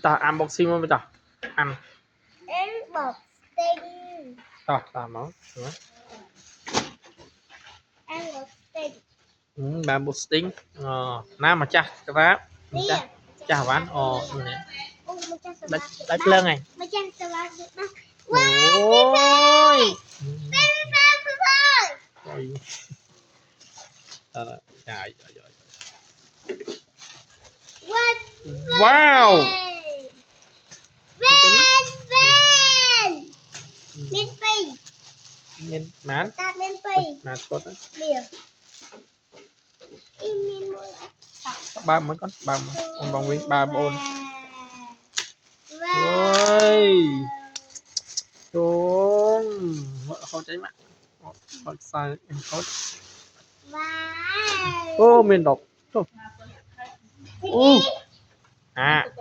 ta unboxing không bây giờ ăn Unboxing. ta ta món unboxing nam mà cha cái ráp cha cha bán đánh lên này ôi trời wow miên mán mán tốt ba mấy con bông nguyên ba bồn ôi xuống không cháy mạng không sai em tốt ô miền độc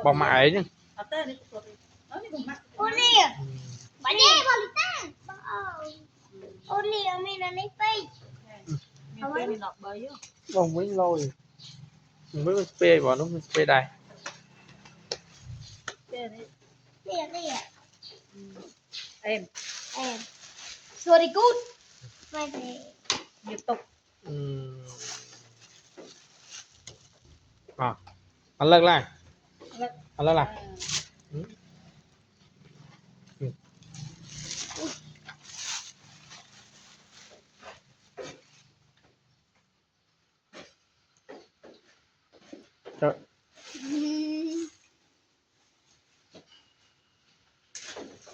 bông mạ ấy chứ bông mới lôi mới spray vào nó spray đây em sorry good tiếp tục ăn lật lại ăn lật lại